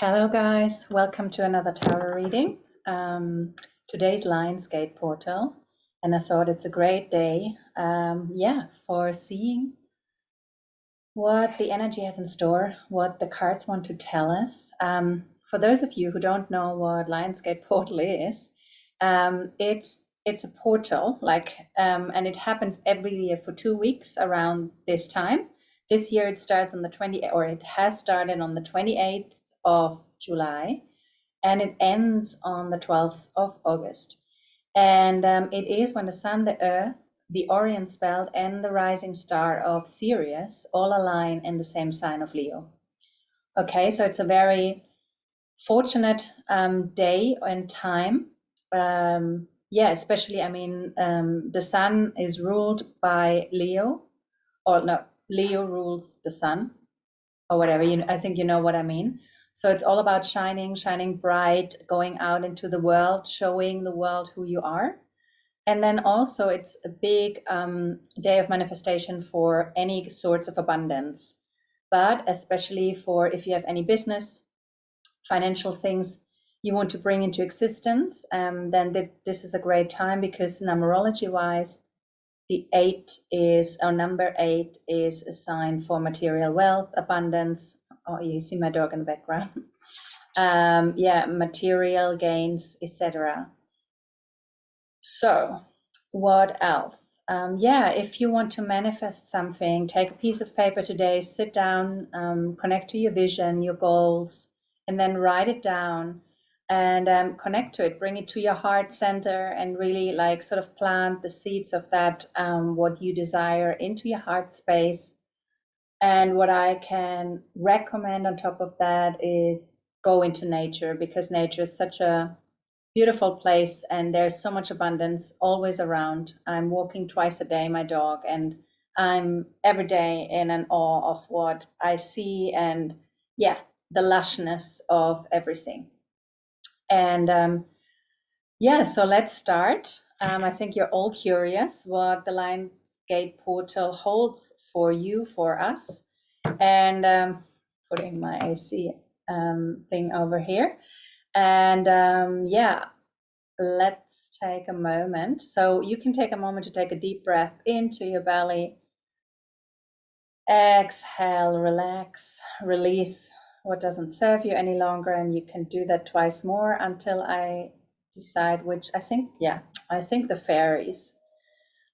Hello guys, welcome to another tarot reading. Today's Lionsgate portal, and I thought it's a great day, for seeing what the energy has in store, what the cards want to tell us. For those of you who don't know what Lionsgate portal is, it's a portal, and it happens every year for 2 weeks around this time. This year it starts on it has started on the 28th of July, and it ends on the 12th of August. And it is when the Sun, the Earth, the Orion's belt, and the rising star of Sirius all align in the same sign of Leo. Okay, so it's a very fortunate day and time. Especially, the Sun is ruled by Leo, or no, Leo rules the Sun, or whatever. I think you know what I mean. So it's all about shining bright, going out into the world, showing the world who you are. And then also it's a big day of manifestation for any sorts of abundance, but especially for if you have any business, financial things you want to bring into existence, then this is a great time, because numerology wise, number 8 is a sign for material wealth, abundance. Oh, you see my dog in the background. Material gains, etc. So what else? If you want to manifest something, take a piece of paper today, sit down, connect to your vision, your goals, and then write it down and connect to it, bring it to your heart center, and really sort of plant the seeds of that, what you desire, into your heart space. And what I can recommend on top of that is go into nature, because nature is such a beautiful place and there's so much abundance always around. I'm walking twice a day, my dog, and I'm every day in an awe of what I see, and the lushness of everything. And so let's start. I think you're all curious what the Lionsgate portal holds for you, for us. And putting my AC thing over here. And let's take a moment. So you can take a moment to take a deep breath into your belly. Exhale, relax, release what doesn't serve you any longer. And you can do that twice more until I decide which. I think the fairies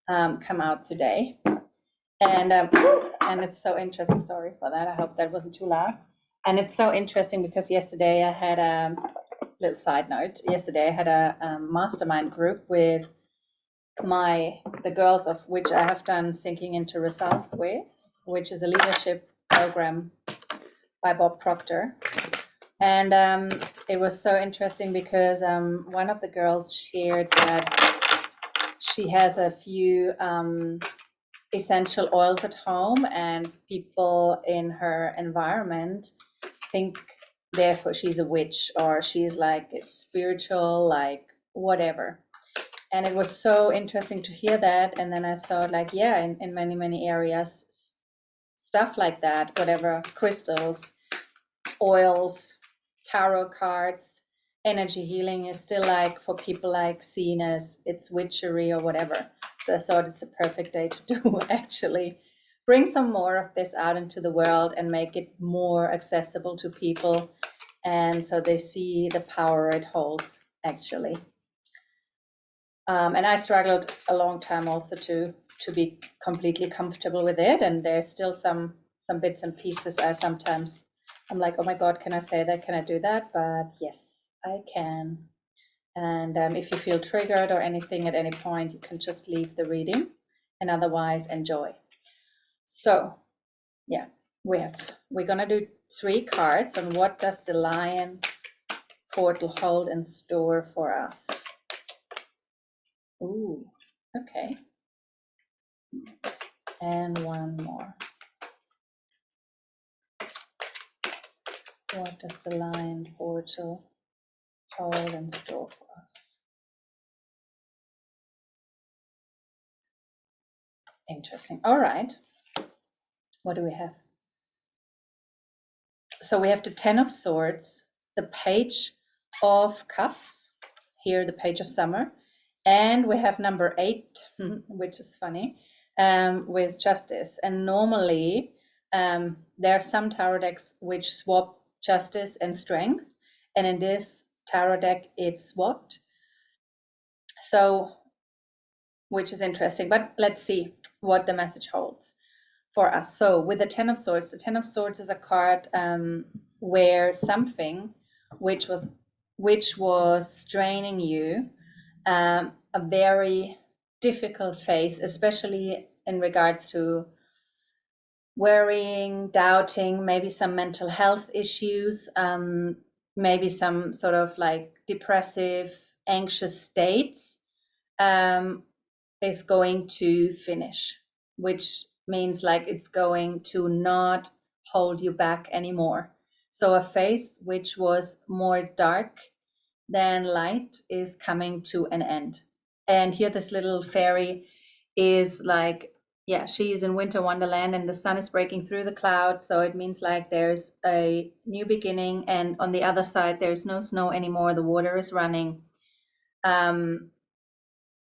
come out today. And it's so interesting. Sorry for that. I hope that wasn't too loud. And it's so interesting because yesterday I had a little side note. Yesterday I had a mastermind group with the girls of which I have done Sinking into Results with, which is a leadership program by Bob Proctor. And it was so interesting because one of the girls shared that she has a few essential oils at home, and people in her environment think therefore she's a witch, or she's spiritual, whatever. And it was so interesting to hear that. And then I thought in many areas, stuff like that, whatever, crystals, oils, tarot cards, energy healing is still for people seen as it's witchery or whatever. So I thought it's a perfect day to do actually bring some more of this out into the world and make it more accessible to people, and so they see the power it holds actually. And I struggled a long time also to be completely comfortable with it, and there's still some bits and pieces I'm like, oh my God, can I say that? Can I do that? But yes, I can. And if you feel triggered or anything at any point, you can just leave the reading, and otherwise enjoy. So we're gonna do 3 cards on what does the Lion portal hold in store for us. Ooh, okay. And one more. What does the Lion portal hold in store for us? Interesting. All right. What do we have? So we have the 10 of Swords, the Page of Cups, here the Page of Summer, and we have number 8, which is funny, with Justice. And normally there are some tarot decks which swap Justice and Strength, and in this tarot deck it's swapped. So, which is interesting, but let's see what the message holds for us. So with the Ten of Swords, the Ten of Swords is a card where something which was straining you, a very difficult phase, especially in regards to worrying, doubting, maybe some mental health issues, maybe some sort of like depressive, anxious states, is going to finish, which means like it's going to not hold you back anymore. So a phase which was more dark than light is coming to an end. And here this little fairy is like, yeah, she is in winter wonderland and the sun is breaking through the clouds. So it means like there's a new beginning, and on the other side, there's no snow anymore. The water is running.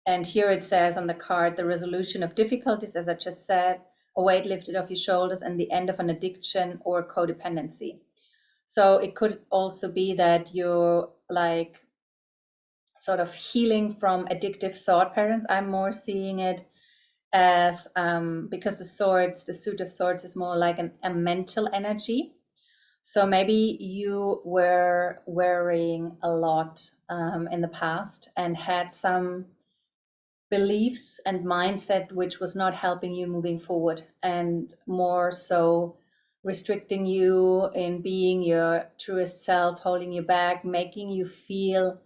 And here it says on the card, the resolution of difficulties, as I just said, a weight lifted off your shoulders, and the end of an addiction or codependency. So it could also be that you're like sort of healing from addictive thought patterns. I'm more seeing it as because the suit of swords is more like a mental energy. So maybe you were worrying a lot in the past and had some beliefs and mindset which was not helping you moving forward, and more so restricting you in being your truest self, holding you back, making you feel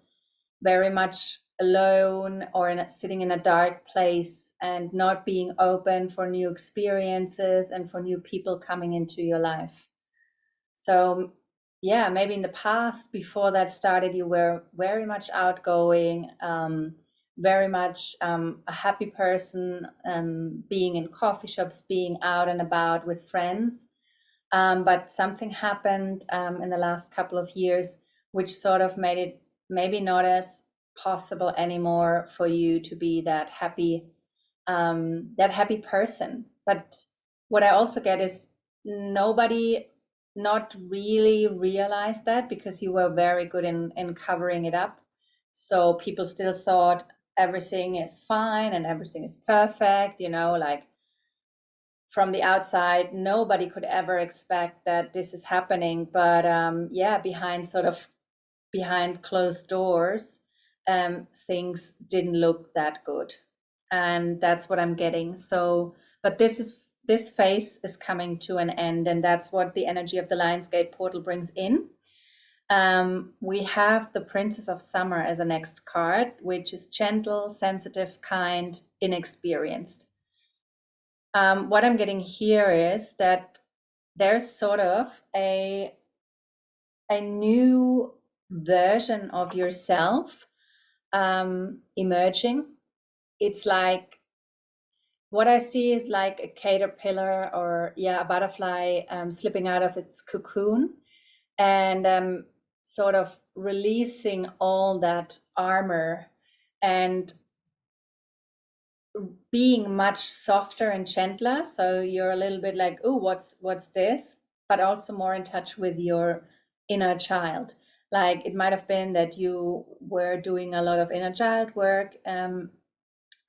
very much alone or sitting in a dark place and not being open for new experiences and for new people coming into your life. So yeah, maybe in the past before that started, you were very much outgoing, very much a happy person, being in coffee shops, being out and about with friends. But something happened in the last couple of years, which sort of made it maybe not as possible anymore for you to be that happy person. But what I also get is nobody not really realized that, because you were very good in covering it up. So people still thought everything is fine and everything is perfect, like from the outside, nobody could ever expect that this is happening. But yeah, behind closed doors, things didn't look that good, and that's what I'm getting. So, but this phase is coming to an end, and that's what the energy of the Lionsgate portal brings in. We have the Princess of Summer as a next card, which is gentle, sensitive, kind, inexperienced. What I'm getting here is that there's sort of a new version of yourself emerging. It's like, what I see is like a caterpillar, or a butterfly slipping out of its cocoon and sort of releasing all that armor and being much softer and gentler. So you're a little bit like, oh, what's this? But also more in touch with your inner child. Like it might have been that you were doing a lot of inner child work in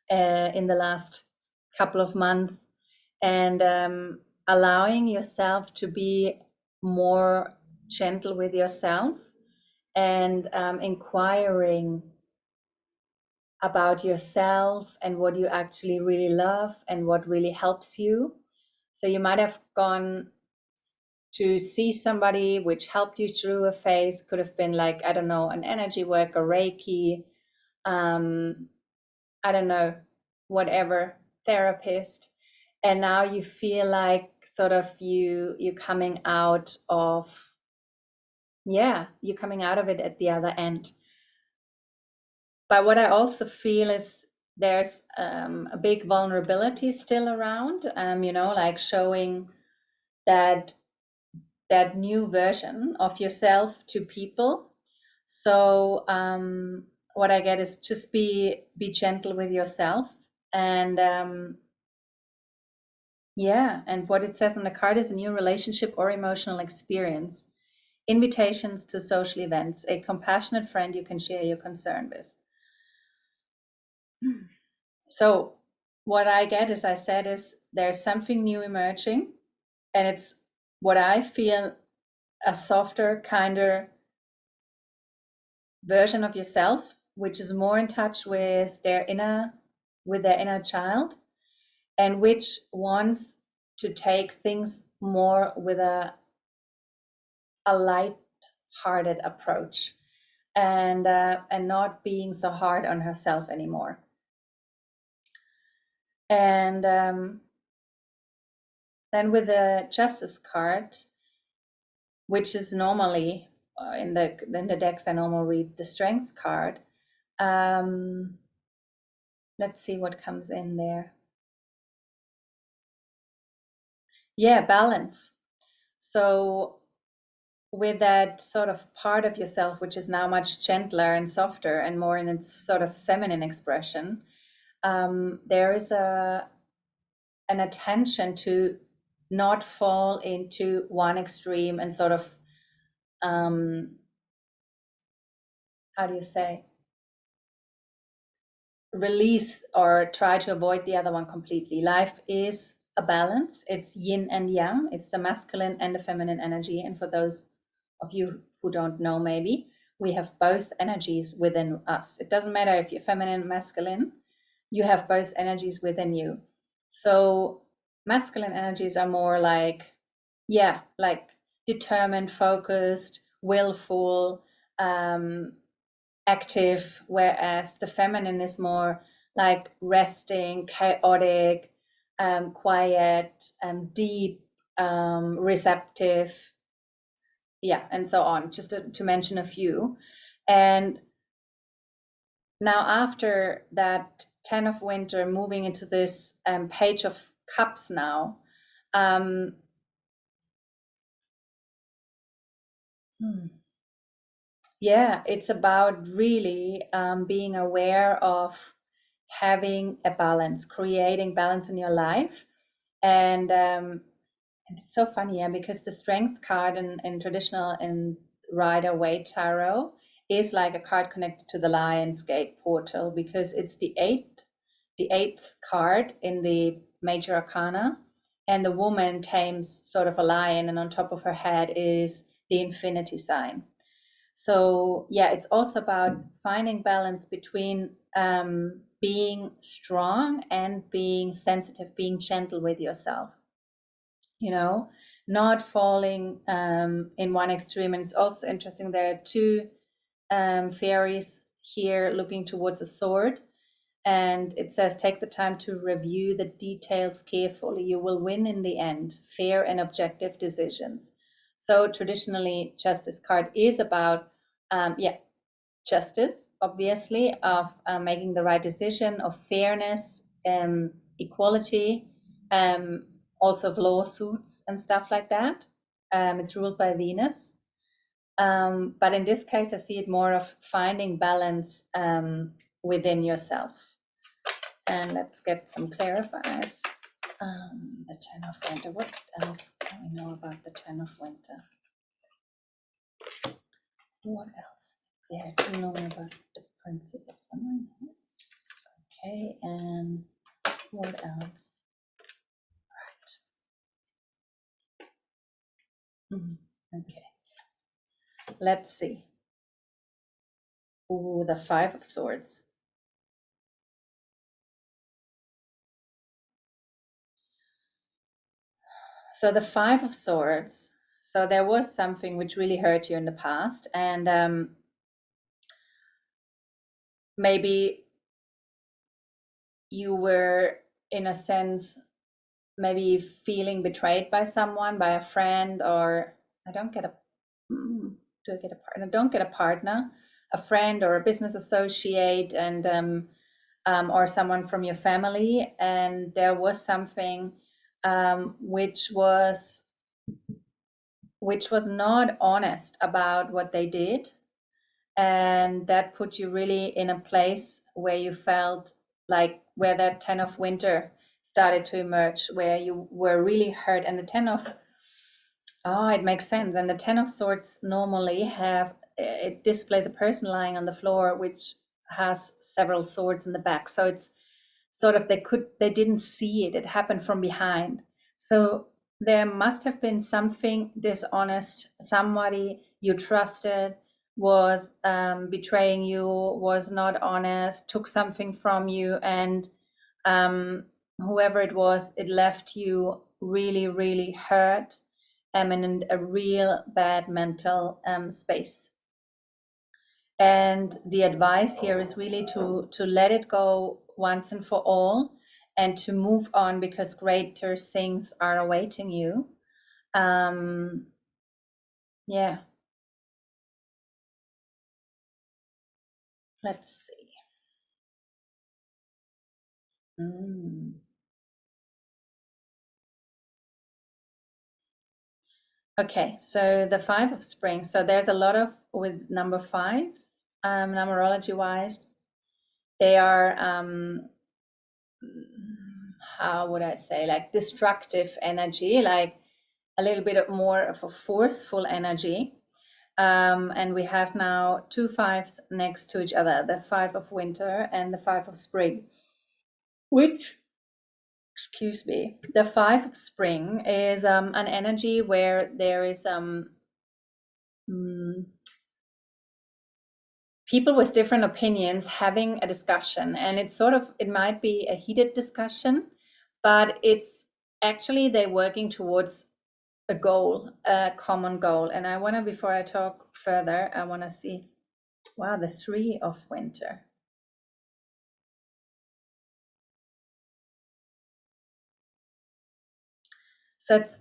the last couple of months, and allowing yourself to be more gentle with yourself, and inquiring about yourself and what you actually really love and what really helps you. So you might have gone to see somebody which helped you through a phase. Could have been like, I don't know, an energy worker, Reiki, I don't know, whatever, therapist. And now you feel like sort of you coming out of, you're coming out of it at the other end. But what I also feel is there's a big vulnerability still around, like showing that that new version of yourself to people. So what I get is just be gentle with yourself, and yeah, and what it says on the card is a new relationship or emotional experience, invitations to social events, a compassionate friend you can share your concern with. So what I get, as I said, is there's something new emerging, and it's what I feel a softer, kinder version of yourself, which is more in touch with their inner child, and which wants to take things more with a light-hearted approach, and not being so hard on herself anymore. And then with the Justice card, which is normally in the decks I normally read the Strength card. Let's see what comes in there. Yeah, balance. So with that sort of part of yourself, which is now much gentler and softer and more in its sort of feminine expression, there is an attention to not fall into one extreme and sort of how do you say, release or try to avoid the other one completely. Life is a balance. It's yin and yang. It's the masculine and the feminine energy. And for those of you who don't know, maybe we have both energies within us. It doesn't matter if you're feminine or masculine, you have both energies within you. So masculine energies are more like, yeah, like determined, focused, willful, active, whereas the feminine is more like resting, chaotic, quiet, deep, receptive, yeah, and so on, just to mention a few. And now after that 10 of winter, moving into this page of cups now, yeah, it's about really being aware of having a balance, creating balance in your life. And it's so funny, yeah, because the Strength card in traditional and Rider-Waite tarot is like a card connected to the Lion's Gate portal, because it's the eighth card in the major arcana, and the woman tames sort of a lion, and on top of her head is the infinity sign. So yeah, it's also about finding balance between being strong and being sensitive, being gentle with yourself, you know, not falling in one extreme. And it's also interesting, there are two fairies here looking towards a sword, and it says, take the time to review the details carefully. You will win in the end. Fair and objective decisions. So traditionally, Justice card is about, yeah, justice, obviously, of making the right decision, of fairness, equality, also of lawsuits and stuff like that. It's ruled by Venus. But in this case, I see it more of finding balance within yourself. And let's get some clarifiers. The 10 of winter. What else do we know about the 10 of winter? What else? Yeah, I do know about the Princess of Summer. Okay, and what else? Right. Okay. Let's see. Ooh, the 5 of Swords. So the 5 of Swords. So there was something which really hurt you in the past, and maybe you were, in a sense, maybe feeling betrayed by someone, by a friend, or I don't get a do I get a partner? I don't get a partner, a friend or a business associate, and or someone from your family, and there was something which was which was not honest about what they did. And that put you really in a place where you felt like where that 10 of winter started to emerge, where you were really hurt. And the 10 of, oh, it makes sense. And the 10 of swords normally have, it displays a person lying on the floor, which has several swords in the back. So it's sort of they didn't see it. It happened from behind. So there must have been something dishonest. Somebody you trusted was betraying you, was not honest, took something from you, and whoever it was, it left you really, really hurt and in a real bad mental space. And the advice here is really to let it go once and for all and to move on, because greater things are awaiting you. Um, yeah, let's see. Mm. Okay, so the Five of Spring. So there's a lot of with number fives, numerology wise. They are how would I say, like destructive energy, like a little bit more of a forceful energy. And we have now two fives next to each other, the Five of Winter and the Five of Spring. Which, excuse me, the Five of Spring is an energy where there is mm, people with different opinions having a discussion, and it's sort of, it might be a heated discussion, but it's actually they're working towards a goal, a common goal. And I want to, before I talk further, I want to see, wow, the Three of Winter. So it's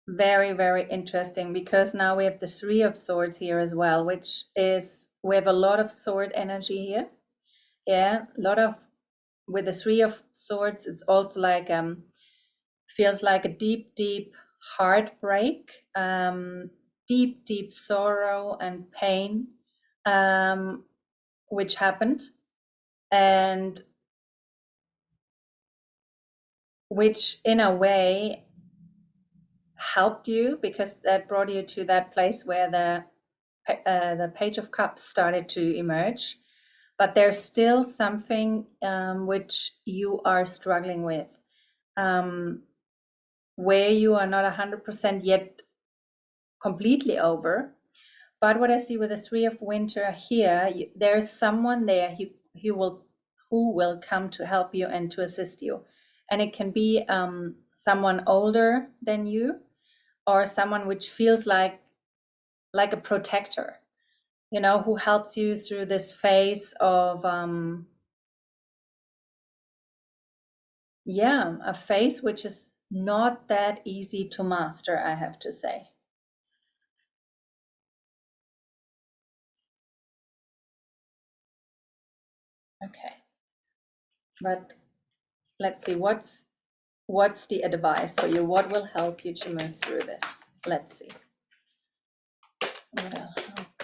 very, very interesting, because now we have the Three of Swords here as well, which is, we have a lot of sword energy here. Yeah, a lot of, with the Three of Swords, it's also like, feels like a deep, deep heartbreak, deep, deep sorrow and pain, which happened, and which in a way helped you, because that brought you to that place where the Page of Cups started to emerge. But there's still something which you are struggling with, um, where you are not 100% yet completely over. But what I see with the Three of Winter here, there's someone there who will come to help you and to assist you. And it can be someone older than you, or someone which feels like a protector, you know, who helps you through this phase of yeah, a phase which is not that easy to master, I have to say. Okay, but let's see, what's the advice for you? What will help you to move through this? Let's see. What will help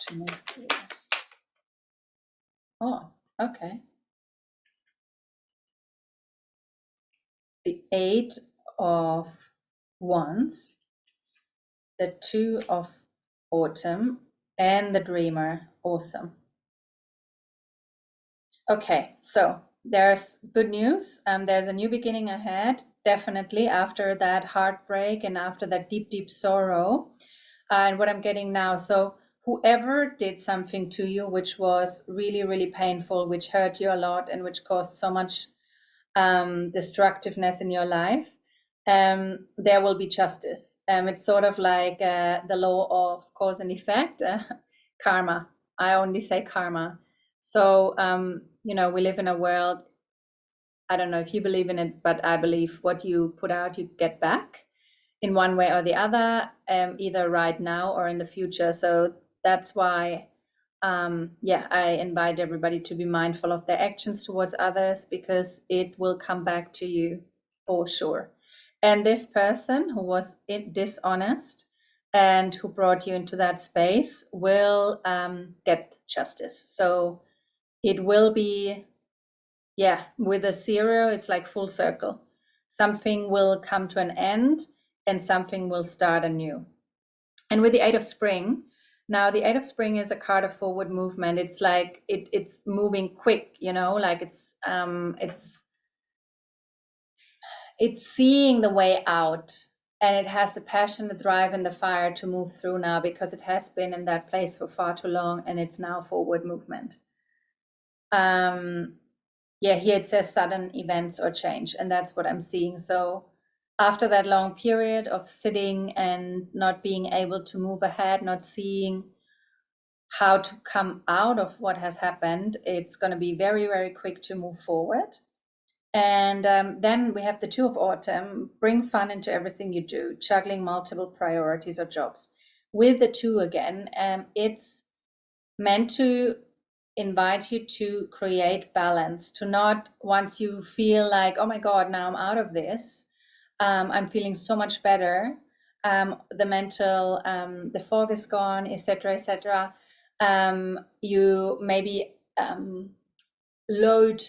to move through this? Oh, okay. The Eight of Wands, the Two of Autumn, and the Dreamer. Awesome. Okay, so there's good news. There's a new beginning ahead, definitely after that heartbreak and after that deep, deep sorrow. And what I'm getting now, so whoever did something to you which was really, really painful, which hurt you a lot, and which caused so much destructiveness in your life, there will be justice. It's sort of like the law of cause and effect, karma. I only say karma. So, you know, we live in a world, I don't know if you believe in it, but I believe what you put out, you get back in one way or the other, either right now or in the future. So that's why, yeah, I invite everybody to be mindful of their actions towards others, because it will come back to you for sure. And this person who was dishonest, and who brought you into that space will get justice. So it will be, yeah, with a 0, it's like full circle. Something will come to an end and something will start anew. And with the Eight of Spring, now the Eight of Spring is a card of forward movement. It's like it's moving quick, like it's seeing the way out, and it has the passion, the drive, and the fire to move through now, because it has been in that place for far too long, and it's now forward movement. Yeah, here it says sudden events or change, and that's what I'm seeing. So after that long period of sitting and not being able to move ahead, not seeing how to come out of what has happened, it's going to be very, very quick to move forward. And then we have the Two of Autumn. Bring fun into everything you do, juggling multiple priorities or jobs. With the two again, it's meant to invite you to create balance, to not, once you feel like, oh my God, now I'm out of this, I'm feeling so much better, the mental, the fog is gone, etc., etc. You maybe load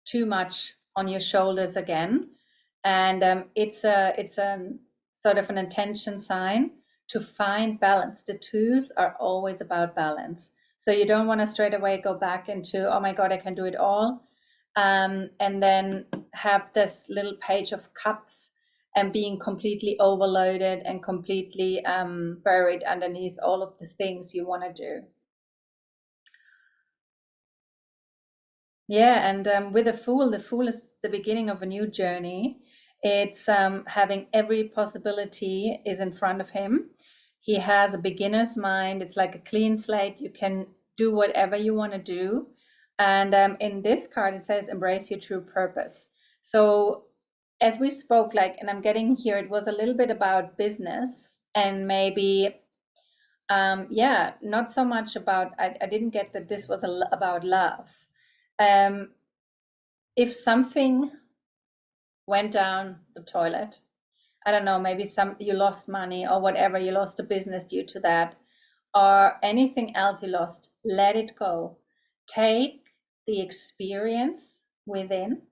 too much on your shoulders again, and it's a sort of an intention sign to find balance. The twos are always about balance, so you don't want to straight away go back into, oh my God, I can do it all, and then have this little page of cups and being completely overloaded and completely buried underneath all of the things you want to do. Yeah, and with the Fool is the beginning of a new journey. It's having every possibility is in front of him. He has a beginner's mind. It's like a clean slate. You can do whatever you want to do. And in this card, it says, embrace your true purpose. So as we spoke, like, and I'm getting here, it was a little bit about business and maybe, yeah, not so much about, I didn't get that this was about love. If something went down the toilet, I don't know, maybe you lost money or whatever, you lost a business due to that, or anything else you lost, let it go. Take the experience within,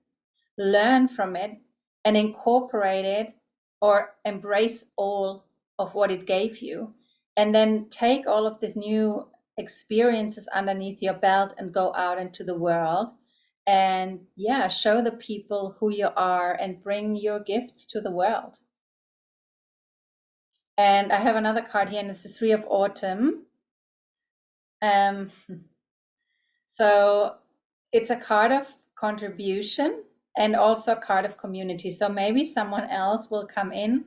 learn from it, and incorporate it or embrace all of what it gave you. And then take all of these new experiences underneath your belt and go out into the world and, yeah, show the people who you are and bring your gifts to the world. And I have another card here, and it's the Three of Autumn. So it's a card of contribution and also a card of community. So maybe someone else will come in,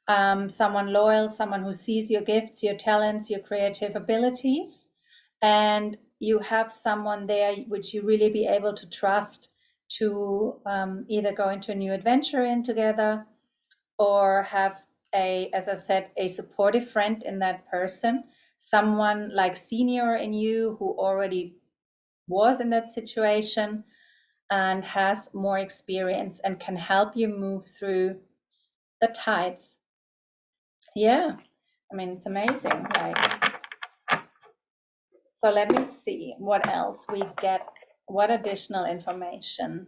someone loyal, someone who sees your gifts, your talents, your creative abilities, and you have someone there which you really be able to trust to either go into a new adventure in together or have as I said, a supportive friend in that person, someone like senior in you who already was in that situation and has more experience and can help you move through the tides. Yeah, I mean, it's amazing. So let me see what else we get. What additional information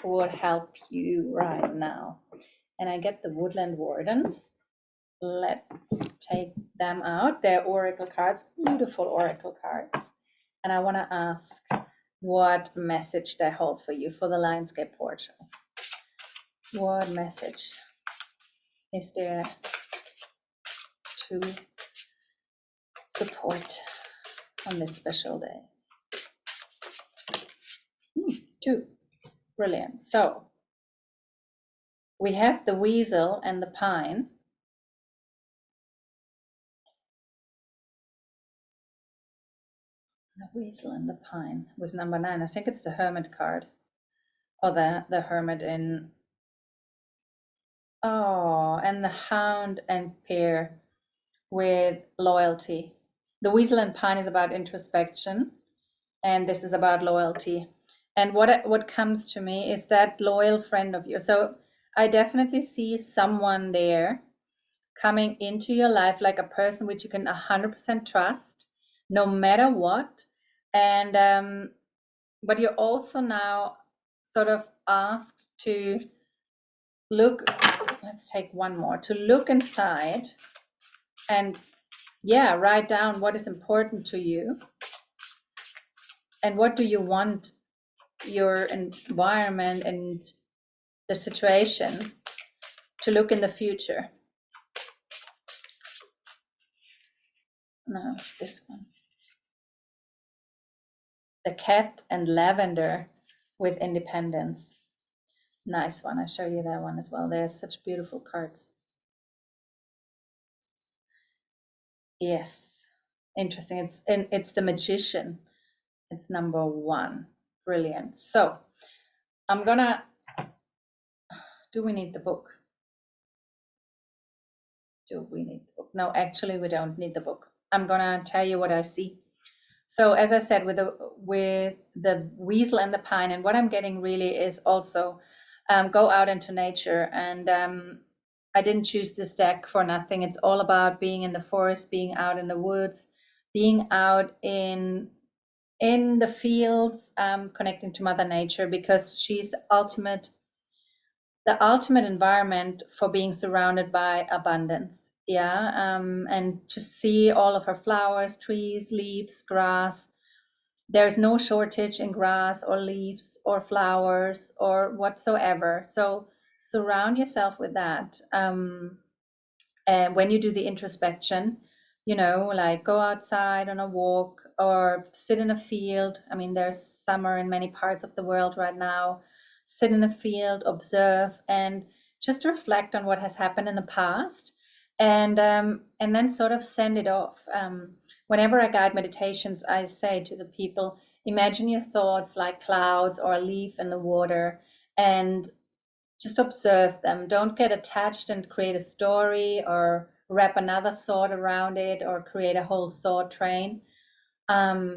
would help you right now? And I get the Woodland Wardens. Let's take them out. They're oracle cards, beautiful oracle cards. And I want to ask what message they hold for you for the Lionsgate portal. What message is there to support on this special day? 2. Brilliant. So we have the weasel and the pine. The weasel and the pine was number 9. I think it's the hermit card. Or the hermit in. Oh, and the hound and pear with loyalty. The weasel and pine is about introspection, and this is about loyalty. And what comes to me is that loyal friend of yours. So I definitely see someone there coming into your life, like a person which you can 100% trust, no matter what. And but you're also now sort of asked to look, let's take one more, to look inside and write down what is important to you and what do you want your environment and the situation to look in the future. No, this one. The cat and lavender with independence. Nice one. I show you that one as well. There's such beautiful cards. Yes, interesting. It's the magician. It's number 1. Brilliant. So I'm gonna. Do we need the book? Do we need the book? No, actually, we don't need the book. I'm gonna tell you what I see. So as I said, with the weasel and the pine, and what I'm getting really is also go out into nature. And I didn't choose this deck for nothing. It's all about being in the forest, being out in the woods, being out in the fields, connecting to Mother Nature, because she's the ultimate environment for being surrounded by abundance. And just see all of her flowers, trees, leaves, grass. There's no shortage in grass or leaves or flowers or whatsoever. So surround yourself with that. And when you do the introspection, like go outside on a walk or sit in a field. I mean, there's summer in many parts of the world right now. Sit in a field, observe, and just reflect on what has happened in the past, and then sort of send it off. Whenever I guide meditations, I say to the people, imagine your thoughts like clouds or a leaf in the water, and just observe them. Don't get attached and create a story or wrap another thought around it or create a whole thought train.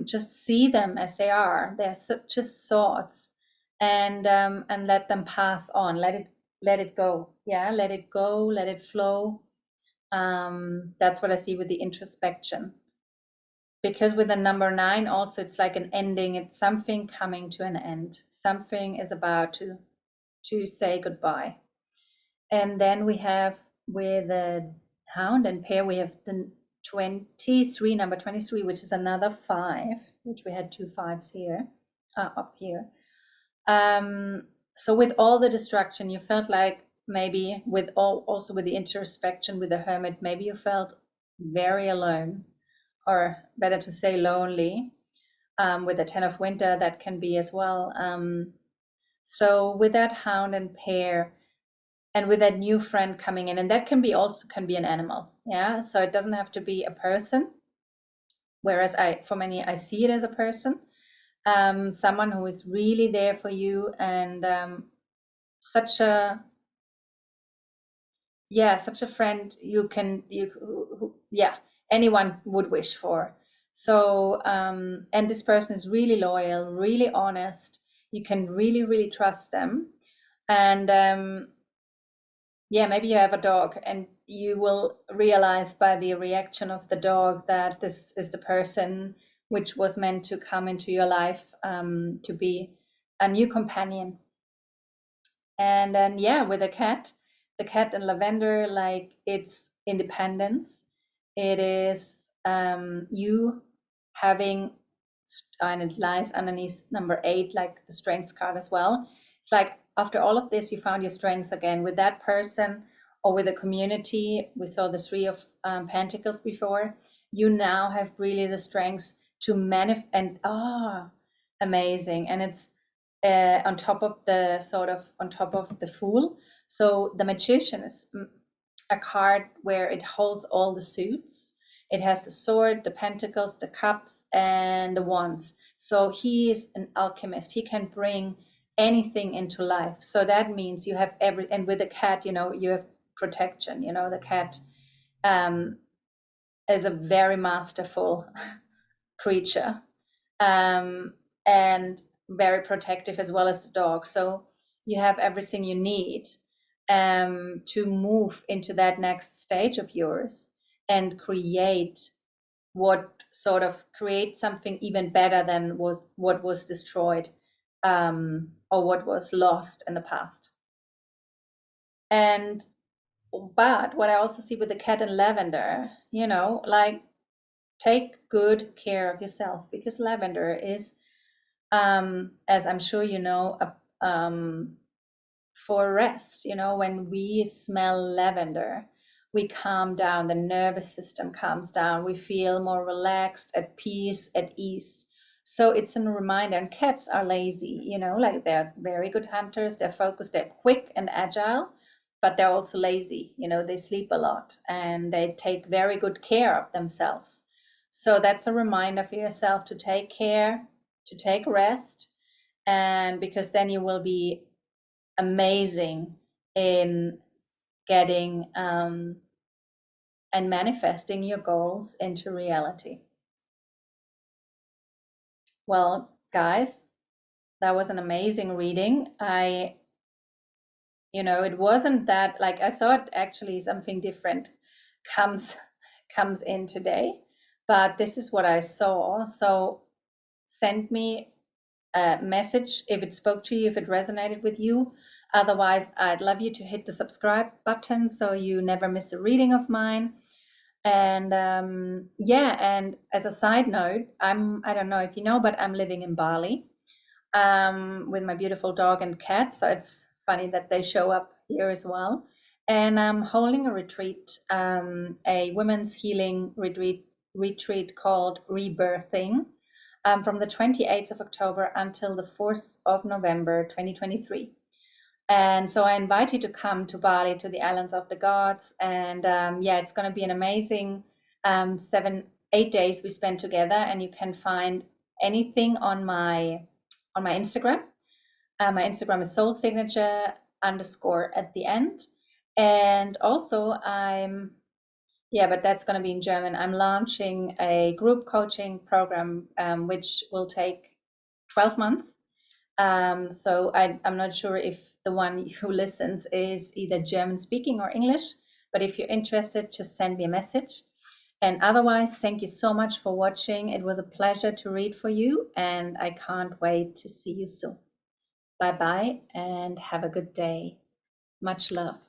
Just see them as they are. They're just thoughts, and let them pass on. Let it go. Yeah, let it go. Let it flow. That's what I see with the introspection. Because with the number 9, also it's like an ending. It's something coming to an end. Something is about to say goodbye. And then we have with the hound and pair, we have the 23, number 23, which is another 5, which we had 2 5s here, up here. So with all the destruction, you felt like maybe also with the introspection with the hermit, maybe you felt very alone, or better to say lonely. With the 10 of winter, that can be as well. So with that hound and pair, and with that new friend coming in, and that can be an animal. Yeah, so it doesn't have to be a person, whereas for many I see it as a person, someone who is really there for you, and such a friend anyone would wish for. So and this person is really loyal, really honest. You can really, really trust them. And maybe you have a dog, and you will realize by the reaction of the dog that this is the person which was meant to come into your life, to be a new companion. And then, with the cat and lavender, like it's independence. It is you having, and it lies underneath number 8, like the strengths card as well. It's like after all of this, you found your strength again with that person or with a community. We saw the 3 of Pentacles before. You now have really the strengths to manifest, and amazing. And it's on top of the Fool. So the Magician is a card where it holds all the suits. It has the sword, the pentacles, the cups, and the wands. So he is an alchemist. He can bring anything into life. So that means you have and with the cat, you have protection. The cat is a very masterful creature, and very protective, as well as the dog. So you have everything you need. to move into that next stage of yours and create something even better than what was destroyed, or what was lost in the past. And but what I also see with the cat and lavender, like, take good care of yourself, because lavender is, as I'm sure you know, for rest. When we smell lavender, we calm down, the nervous system calms down, we feel more relaxed, at peace, at ease. So it's a reminder. And cats are lazy, like, they're very good hunters, they're focused, they're quick and agile, but they're also lazy. They sleep a lot and they take very good care of themselves. So that's a reminder for yourself to take care, to take rest, and because then you will be amazing in getting, and manifesting your goals into reality. Well, guys, that was an amazing reading. It wasn't that, like, I thought actually something different comes comes in today, but this is what I saw. So send me a message if it spoke to you, if it resonated with you. Otherwise, I'd love you to hit the subscribe button so you never miss a reading of mine. And yeah, and as a side note, I don't know if you know, but I'm living in Bali, with my beautiful dog and cat. So it's funny that they show up here as well. And I'm holding a retreat, a women's healing retreat called Rebirthing, from the 28th of October until the 4th of November 2023. And so I invite you to come to Bali, to the Islands of the Gods. And yeah, it's going to be an amazing 8 days we spend together. And you can find anything on my Instagram. My Instagram is soul signature _ at the end. And also but that's going to be in German. I'm launching a group coaching program, which will take 12 months. So I'm not sure if the one who listens is either German speaking or English, but if you're interested, just send me a message. And otherwise, thank you so much for watching. It was a pleasure to read for you, and I can't wait to see you soon. Bye bye, and have a good day. Much love.